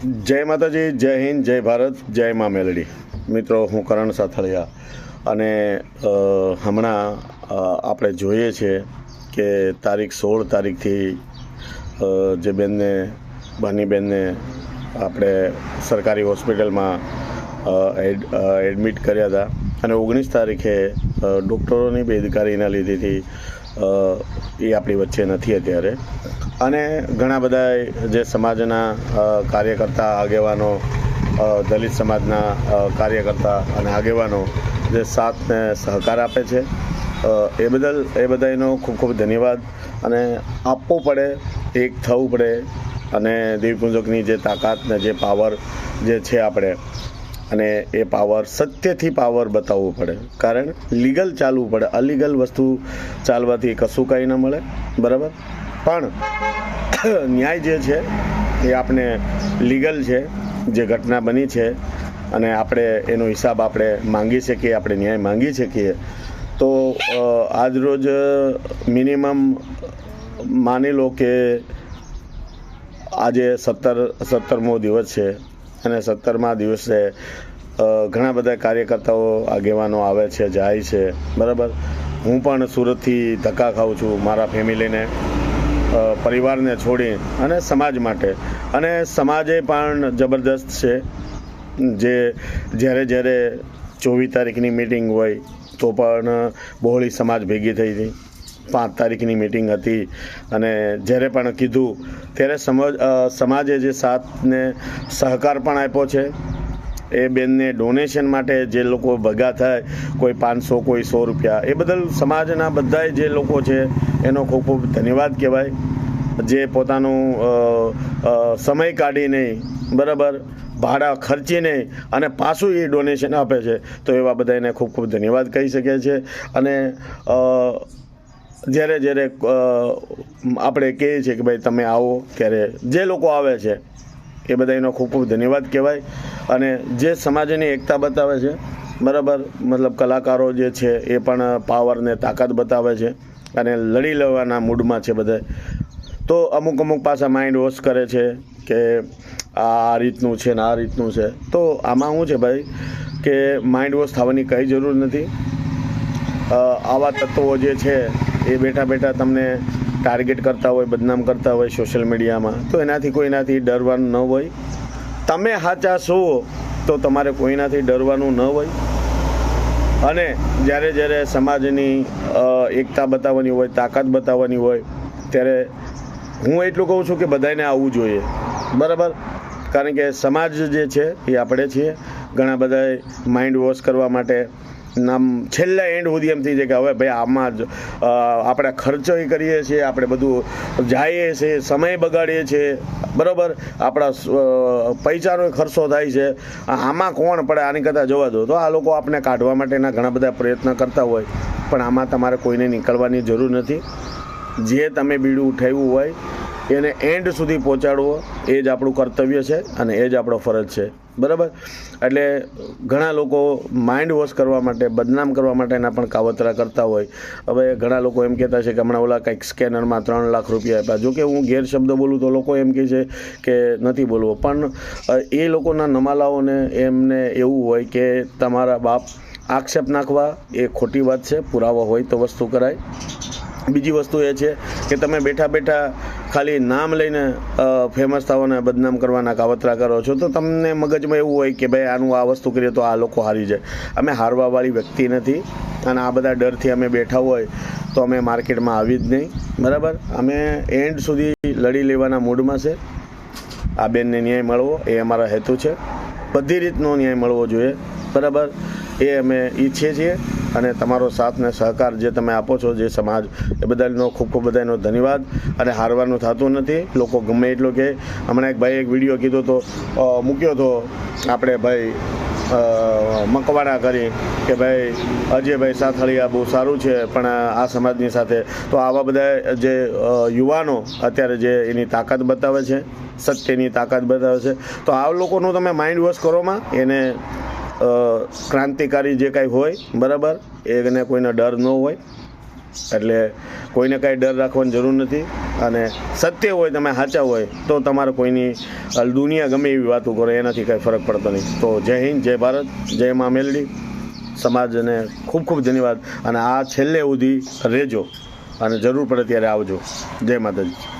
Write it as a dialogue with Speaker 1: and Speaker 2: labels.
Speaker 1: જય માતાજી, જય હિન્દ, જય ભારત, જય મા મેલડી. મિત્રો, હું કરણ સાથળિયા અને હમણાં આપણે જોઈએ છે કે તારીખ 16 તારીખથી જે બની બેનને આપણે સરકારી હોસ્પિટલમાં એડમિટ કર્યા હતા અને 19 તારીખે ડૉક્ટરોની બેદરકારીના લીધેથી એ આપણી વચ્ચે નથી અત્યારે. અને ઘણા બધા જે સમાજના કાર્યકર્તા આગેવાનો, દલિત સમાજના કાર્યકર્તા અને આગેવાનો જે સાથને સહકાર આપે છે એ બધાનો ખૂબ ખૂબ ધન્યવાદ. અને આપવું પડે, એક થવું પડે અને દેવીપૂજકની જે તાકાત ને જે પાવર જે છે આપણે, અને એ પાવર સત્યથી પાવર બતાવવું પડે. કારણ લીગલ ચાલવું પડે. અલીગલ વસ્તુ ચાલવાથી કશું કંઈ ન મળે, બરાબર. પણ ન્યાય જે છે એ આપણે લીગલ છે, જે ઘટના બની છે અને આપણે એનો હિસાબ આપણે માંગી શકીએ, આપણે ન્યાય માંગી શકીએ. તો આજરોજ મિનિમમ માની લો કે આજે 17મો દિવસ છે અને 17મા દિવસે ઘણા બધા કાર્યકર્તાઓ આગેવાનો આવે છે, જાય છે, બરાબર. હું પણ સુરતથી ધક્કા ખાઉં છું મારા ફેમિલીને, પરિવારને છોડી અને સમાજ માટે. અને સમાજે પણ જબરદસ્ત છે. જ્યારે 24 તારીખની મિટિંગ હોય તો પણ બહોળી સમાજ ભેગી થઈ હતી. 5 તારીખની મિટિંગ હતી અને જ્યારે પણ કીધું ત્યારે સમાજે જે સાથને સહકાર પણ આપ્યો છે. એ બેનને ડોનેશન માટે જે લોકો ભેગા થાય, કોઈ 500, કોઈ 100 રૂપિયા, એ બદલ સમાજના બધાય જે લોકો છે એનો ખૂબ ખૂબ ધન્યવાદ કહેવાય. જે પોતાનું સમય કાઢીને, બરાબર, ભાડા ખર્ચીને અને પાછું એ ડોનેશન આપે છે, તો એવા બધાને ખૂબ ખૂબ ધન્યવાદ કહી શકે છે. અને જ્યારે આપણે કહીએ છીએ કે ભાઈ તમે આવો, ત્યારે જે લોકો આવે છે એ બધાનો ખૂબ ખૂબ ધન્યવાદ કહેવાય. અને જે સમાજની એકતા બતાવે છે, બરાબર, મતલબ કલાકારો જે છે એ પણ પાવરને તાકાત બતાવે છે અને લડી લેવાના મૂડમાં છે બધા. તો અમુક પાછા માઇન્ડ વોશ કરે છે કે આ રીતનું છે ને આ રીતનું છે. તો આમાં શું છે ભાઈ કે માઇન્ડ વોશ થવાની કંઈ જરૂર નથી. આવા તત્વો જે છે એ બેઠા તમને ટાર્ગેટ કરતા હોય, બદનામ કરતા હોય સોશિયલ મીડિયામાં, તો એનાથી કોઈનાથી ડરવાનું ન હોય. તમે સાચા છો તો તમારે કોઈનાથી ડરવાનું ન હોય. અને જ્યારે સમાજની એકતા બતાવવાની હોય, તાકાત બતાવવાની હોય, ત્યારે હું એટલું કહું છું કે બધાને આવવું જોઈએ, બરાબર. કારણ કે સમાજ જે છે એ આપણે છીએ. ઘણા બધા માઇન્ડ વોશ કરવા માટે છેલ્લા એન્ડ સુધી એમ થઈ જાય કે હવે ભાઈ આમાં જ આપણે ખર્ચો કરીએ છીએ, આપણે બધું જઈએ છીએ, સમય બગાડીએ છીએ, બરાબર, આપણા પૈસાનો ખર્ચો થાય છે, આમાં કોણ પડે, આની કરતાં જવા દો. તો આ લોકો આપણે કાઢવા માટેના ઘણા બધા પ્રયત્ન કરતા હોય, પણ આમાં તમારે કોઈને નીકળવાની જરૂર નથી. જે તમે બીડું ઉઠાવ્યું હોય એને એન્ડ સુધી પહોંચાડવો એ જ આપણું કર્તવ્ય છે અને એ જ આપણો ફરજ છે, બરાબર. એટલે ઘણા લોકો માઇન્ડ વોશ કરવા માટે, બદનામ કરવા માટેના પણ કાવતરા કરતા હોય. હવે ઘણા લોકો એમ કહેતા છે કે હમણાં ઓલા કંઈક સ્કેનરમાં 3 લાખ રૂપિયા આપ્યા. જોકે હું ગેરશબ્દ બોલું તો લોકો એમ કહે છે કે નથી બોલવો, પણ એ લોકોના નમાલાઓને એમને એવું હોય કે તમારા બાપ આક્ષેપ નાખવા એ ખોટી વાત છે. પુરાવા હોય તો વસ્તુ કરાય. બીજી વસ્તુ એ છે કે તમે બેઠા ખાલી નામ લઈને ફેમસ થવાના, બદનામ કરવાના કાવતરા કરો છો, તો તમને મગજમાં એવું હોય કે ભાઈ આનું આ વસ્તુ કરીએ તો આ લોકો હારી જાય. અમે હારવાવાળી વ્યક્તિ નથી અને આ બધા ડરથી અમે બેઠા હોય તો અમે માર્કેટમાં આવી જ નહીં, બરાબર. અમે એન્ડ સુધી લડી લેવાના મૂડમાં છે. આ બેનને ન્યાય મળવો એ અમારા હેતુ છે. બધી રીતનો ન્યાય મળવો જોઈએ, બરાબર, એ અમે ઈચ્છીએ છીએ. અને તમારો સાથ ને સહકાર જે તમે આપો છો, જે સમાજ, એ બધાનો ખૂબ ખૂબ બધાનો ધન્યવાદ. અને હારવાનું થતું નથી. લોકો ગમે એટલો કે હમણાં એક ભાઈ એક વિડીયો કીધો તો મૂક્યો હતો આપણે ભાઈ મકવાણા કરી કે ભાઈ અજયભાઈ સાથળિયા બહુ સારું છે પણ આ સમાજની સાથે. તો આવા બધા જે યુવાનો અત્યારે જે એની તાકાત બતાવે છે, સત્યની તાકાત બતાવે છે, તો આ લોકોનું તમે માઇન્ડ વોશ કરોમાં. એને ક્રાંતિકારી જે કાંઈ હોય, બરાબર, એને કોઈને ડર ન હોય. એટલે કોઈને કાંઈ ડર રાખવાની જરૂર નથી. અને સત્ય હોય, તમે સાચા હોય તો તમારે કોઈની દુનિયા ગમે એવી વાતો કરો એનાથી કાંઈ ફરક પડતો નહીં. તો જય હિન્દ, જય ભારત, જય મા મેલડી. સમાજને ખૂબ ખૂબ ધન્યવાદ. અને આ છેલ્લે સુધી રહેજો અને જરૂર પડે ત્યારે આવજો. જય માતાજી.